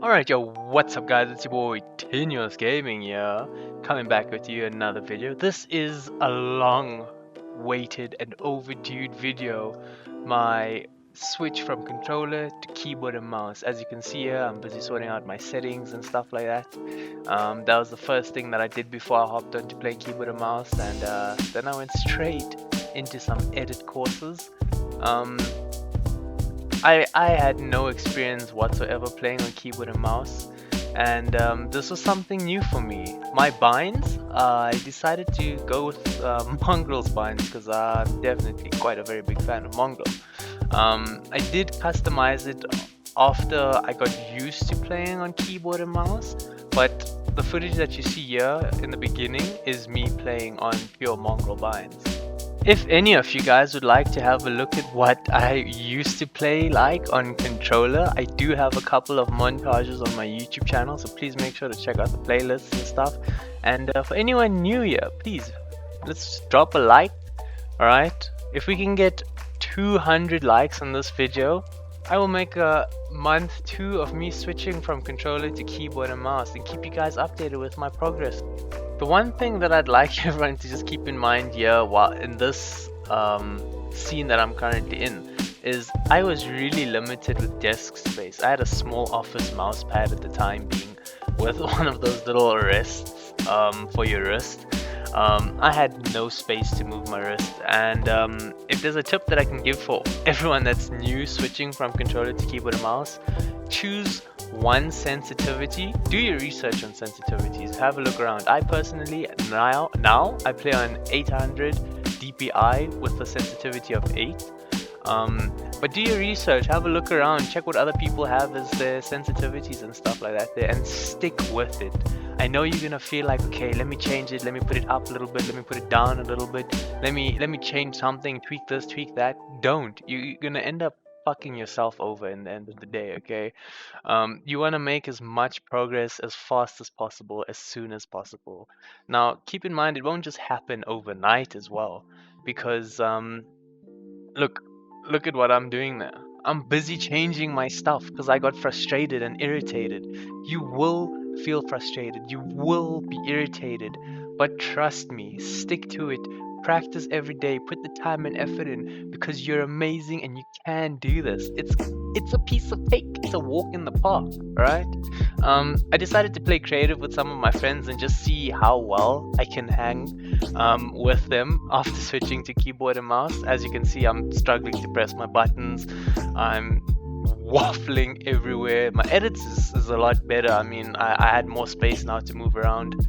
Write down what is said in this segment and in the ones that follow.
Alright, yo, what's up guys, it's your boy Tinyoss Gaming here, coming back with you another video. This is a long waited and overdue video, my switch from controller to keyboard and mouse. As you can see here, I'm busy sorting out my settings and stuff like that. That was the first thing that I did before I hopped on to play keyboard and mouse, and then I went straight into some edit courses. I had no experience whatsoever playing on keyboard and mouse, and this was something new for me. My binds, I decided to go with Mongrel's binds because I'm definitely quite a very big fan of Mongrel. I did customize it after I got used to playing on keyboard and mouse, but the footage that you see here in the beginning is me playing on pure Mongrel binds. If any of you guys would like to have a look at what I used to play like on controller, I do have a couple of montages on my YouTube channel, so please make sure to check out the playlists and stuff. And for anyone new here, please, let's drop a like, alright? If we can get 200 likes on this video, I will make a month 2 of me switching from controller to keyboard and mouse and keep you guys updated with my progress. The one thing that I'd like everyone to just keep in mind here while in this scene that I'm currently in is I was really limited with desk space. I had a small office mouse pad at the time being with one of those little rests for your wrist. I had no space to move my wrist, and if there's a tip that I can give for everyone that's new switching from controller to keyboard and mouse, choose one sensitivity. Do your research on sensitivities, have a look around. I personally now I play on 800 dpi with the sensitivity of 8. But do your research, have a look around, check what other people have as their sensitivities and stuff like that there, and stick with it. I know you're gonna feel like, okay, let me change it, let me put it up a little bit, let me put it down a little bit, let me change something, tweak this, tweak that. Don't. You're gonna end up fucking yourself over in the end of the day, okay? You want to make as much progress as fast as possible, as soon as possible. Now, keep in mind, it won't just happen overnight as well, because look at what I'm doing there. I'm busy changing my stuff because I got frustrated and irritated. You will feel frustrated, you will be irritated, but trust me, stick to it. Practice every day, put the time and effort in, because you're amazing and you can do this. It's a piece of cake, it's a walk in the park, right? I decided to play creative with some of my friends and just see how well I can hang with them after switching to keyboard and mouse. As you can see, I'm struggling to press my buttons, I'm waffling everywhere. My edits is a lot better. I mean, I had more space now to move around.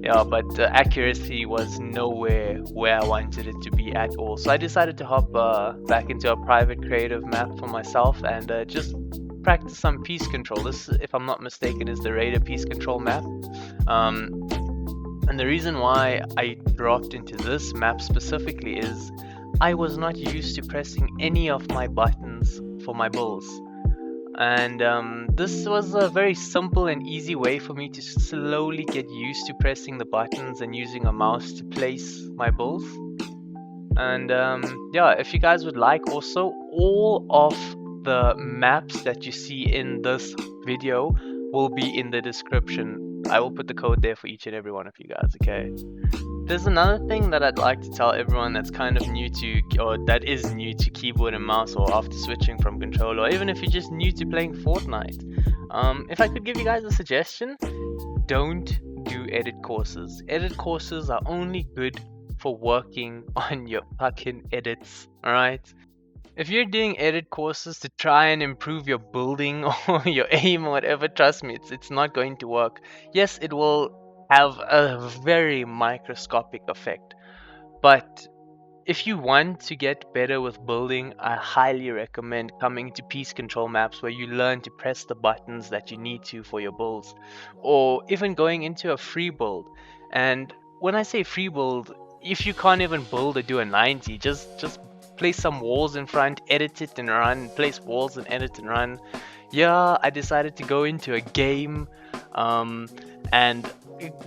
Yeah, but the accuracy was nowhere where I wanted it to be at all. So I decided to hop back into a private creative map for myself and just practice some piece control. This, if I'm not mistaken, is the Raider piece control map. And the reason why I dropped into this map specifically is I was not used to pressing any of my buttons for my bulls. And this was a very simple and easy way for me to slowly get used to pressing the buttons and using a mouse to place my bulls. And yeah, if you guys would like, also all of the maps that you see in this video will be in the description. I will put the code there for each and every one of you guys, okay? There's another thing that I'd like to tell everyone that's kind of new to, or that is new to keyboard and mouse, or after switching from controller, or even if you're just new to playing Fortnite. If I could give you guys a suggestion, don't do edit courses. Edit courses are only good for working on your fucking edits, alright? If you're doing edit courses to try and improve your building or your aim or whatever, trust me, it's not going to work. Yes, it will have a very microscopic effect, but if you want to get better with building, I highly recommend coming to piece control maps where you learn to press the buttons that you need to for your builds, or even going into a free build. And when I say free build, if you can't even build or do a 90, just place some walls in front, edit it and run, place walls and edit and run. Yeah, I decided to go into a game, and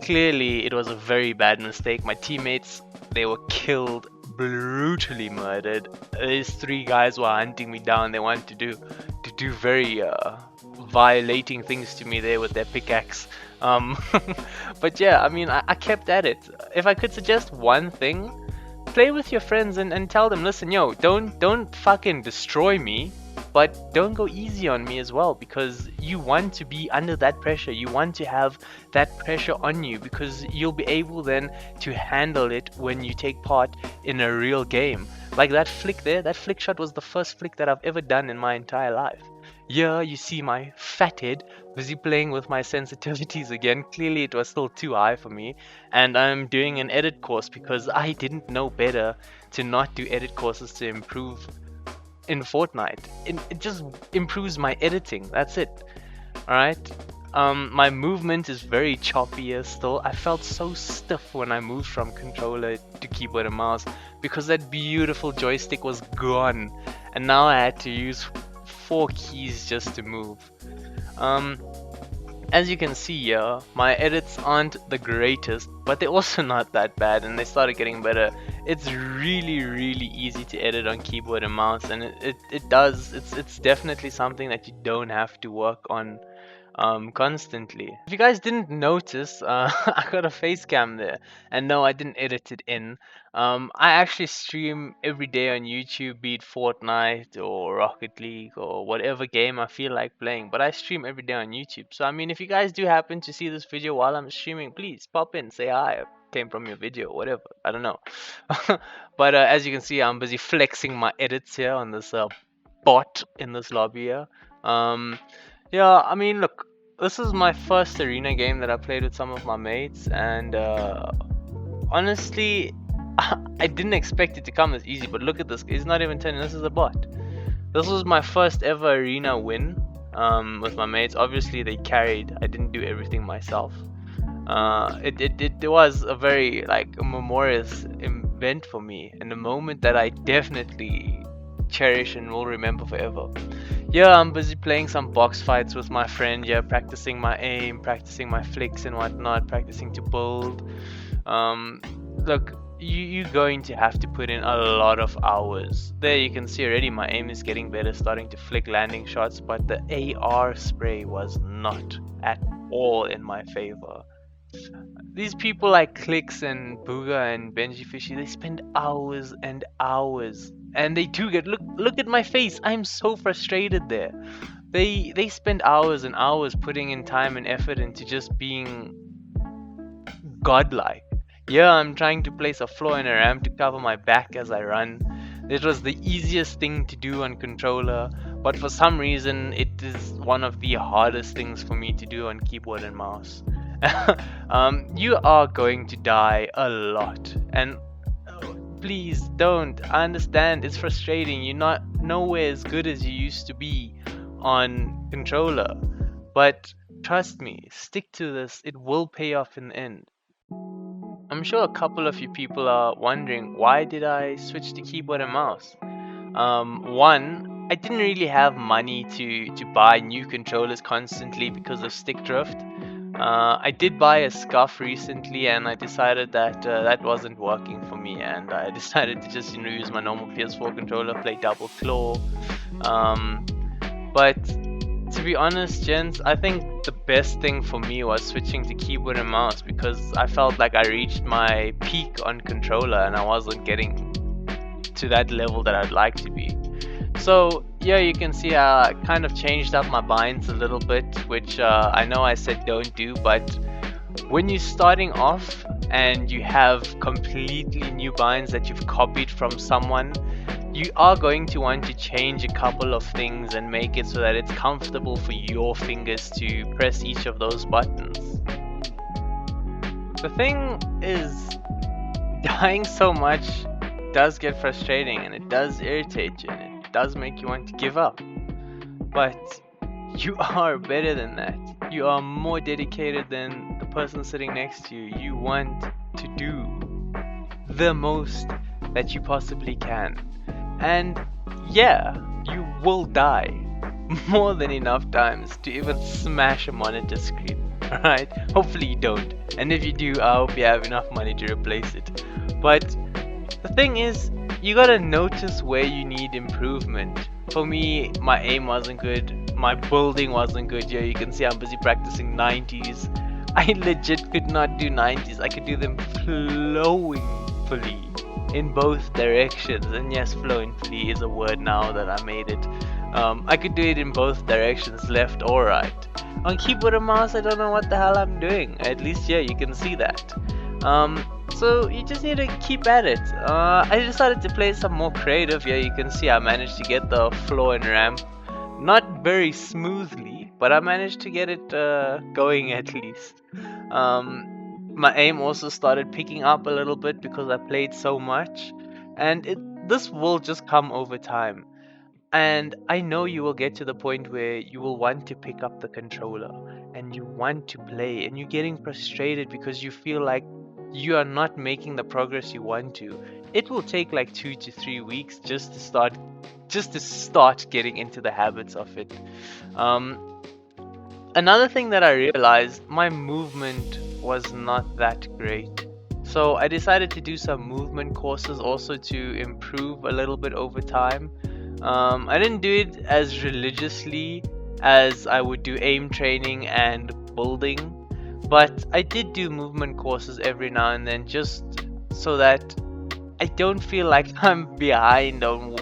clearly it was a very bad mistake. My teammates, they were killed, brutally murdered. These 3 guys were hunting me down. They wanted to do very violating things to me there with their pickaxe. Um, but yeah, I mean, I kept at it. If I could suggest one thing, play with your friends and tell them, listen, yo, don't fucking destroy me, but don't go easy on me as well, because you want to be under that pressure. You want to have that pressure on you, because you'll be able then to handle it when you take part in a real game. Like that flick there, that flick shot was the first flick that I've ever done in my entire life. Yeah, you see my fat head busy playing with my sensitivities again. Clearly it was still too high for me, and I'm doing an edit course because I didn't know better to not do edit courses to improve in Fortnite. It just improves my editing, that's it. Alright? My movement is very choppier still. I felt so stiff when I moved from controller to keyboard and mouse because that beautiful joystick was gone, and now I had to use 4 keys just to move. As you can see here, my edits aren't the greatest, but they're also not that bad, and they started getting better. It's really easy to edit on keyboard and mouse, and it's definitely something that you don't have to work on constantly. If you guys didn't notice, I got a face cam there, and no, I didn't edit it in. I actually stream every day on YouTube, be it Fortnite or Rocket League or whatever game I feel like playing, but I stream every day on YouTube. So I mean, if you guys do happen to see this video while I'm streaming, please pop in, say hi, I came from your video or whatever, I don't know. But as you can see, I'm busy flexing my edits here on this bot in this lobby here. Yeah, I mean, look, this is my first arena game that I played with some of my mates, and honestly, I didn't expect it to come this easy, but look at this, it's not even 10, this is a bot. This was my first ever arena win with my mates. Obviously they carried, I didn't do everything myself. It was a very like a memorious event for me, and a moment that I definitely cherish and will remember forever. Yeah, I'm busy playing some box fights with my friend, yeah, practicing my aim, practicing my flicks and whatnot, practicing to build. Look, you're going to have to put in a lot of hours. There you can see already my aim is getting better, starting to flick landing shots, but the AR spray was not at all in my favor. These people like Calyx and Booga and Benji Fishy, they spend hours and hours, and they do get, look at my face, I'm so frustrated there. They spend hours and hours putting in time and effort into just being godlike. Yeah, I'm trying to place a floor and a ramp to cover my back as I run. It was the easiest thing to do on controller, but for some reason it is one of the hardest things for me to do on keyboard and mouse. You are going to die a lot, and please don't. I understand it's frustrating, you're not nowhere as good as you used to be on controller, but trust me, stick to this, it will pay off in the end. I'm sure a couple of you people are wondering, why did I switch to keyboard and mouse? One, I didn't really have money to buy new controllers constantly because of stick drift. I did buy a scuff recently, and I decided that that wasn't working for me, and I decided to just use my normal PS4 controller, play double claw. But to be honest, gents, I think the best thing for me was switching to keyboard and mouse, because I felt like I reached my peak on controller and I wasn't getting to that level that I'd like to be. So yeah, you can see I kind of changed up my binds a little bit, which I know I said don't do, but when you're starting off and you have completely new binds that you've copied from someone, you are going to want to change a couple of things and make it so that it's comfortable for your fingers to press each of those buttons. The thing is, dying so much does get frustrating, and it does irritate you, and it does make you want to give up. But you are better than that. You are more dedicated than the person sitting next to you. You want to do the most that you possibly can. And yeah, you will die more than enough times to even smash a monitor screen, alright? Hopefully you don't, and if you do, I hope you have enough money to replace it. But the thing is, you gotta notice where you need improvement. For me, my aim wasn't good, my building wasn't good. Yeah, you can see I'm busy practicing 90s. I legit could not do 90s. I could do them flowingly in both directions. And yes, flowingly is a word now that I made it. I could do it in both directions, left or right. On keyboard and mouse, I don't know what the hell I'm doing. At least, yeah, you can see that. So you just need to keep at it. I decided to play some more creative. Yeah, you can see I managed to get the floor and ramp. Not very smoothly, but I managed to get it going at least. My aim also started picking up a little bit because I played so much. And this will just come over time. And I know you will get to the point where you will want to pick up the controller and you want to play and you're getting frustrated because you feel like you are not making the progress you want to. It will take like 2 to 3 weeks just to start getting into the habits of it. Um, Another thing that I realized, my movement was not that great. So I decided to do some movement courses also to improve a little bit over time. I didn't do it as religiously as I would do aim training and building, but I did do movement courses every now and then just so that I don't feel like I'm behind on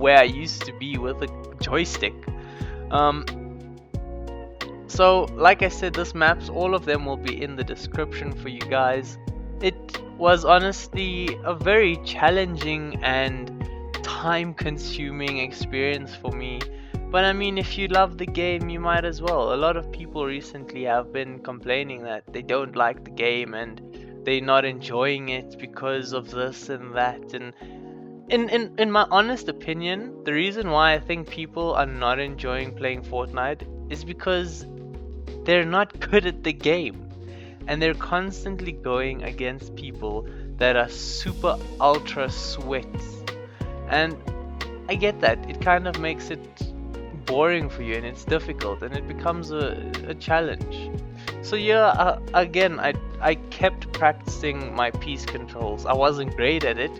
where I used to be with a joystick. Um, so, like I said, this maps, all of them will be in the description for you guys. It was honestly a very challenging and time consuming experience for me. But I mean, if you love the game, you might as well. A lot of people recently have been complaining that they don't like the game and they're not enjoying it because of this and that. And in my honest opinion, the reason why I think people are not enjoying playing Fortnite is because they're not good at the game and they're constantly going against people that are super ultra sweats. And I get that. It kind of makes it boring for you and it's difficult and it becomes a challenge. So yeah, again, I kept practicing my piece controls. I wasn't great at it,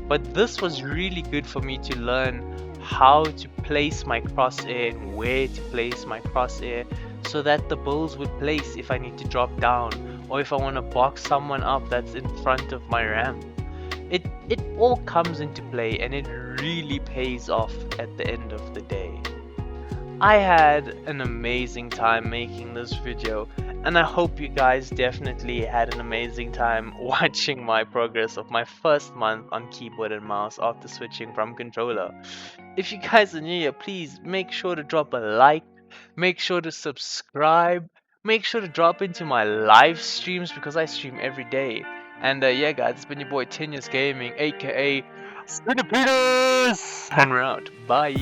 but this was really good for me to learn how to place my crosshair and where to place my crosshair so that the bulls would place if I need to drop down or if I want to box someone up that's in front of my ramp. It all comes into play and it really pays off at the end of the day. I had an amazing time making this video and I hope you guys definitely had an amazing time watching my progress of my first month on keyboard and mouse after switching from controller. If you guys are new here, please make sure to drop a like, make sure to subscribe, make sure to drop into my live streams because I stream every day. And yeah guys, it's been your boy Tinyoss Gaming, aka Spinner Peters, and we're out. Bye.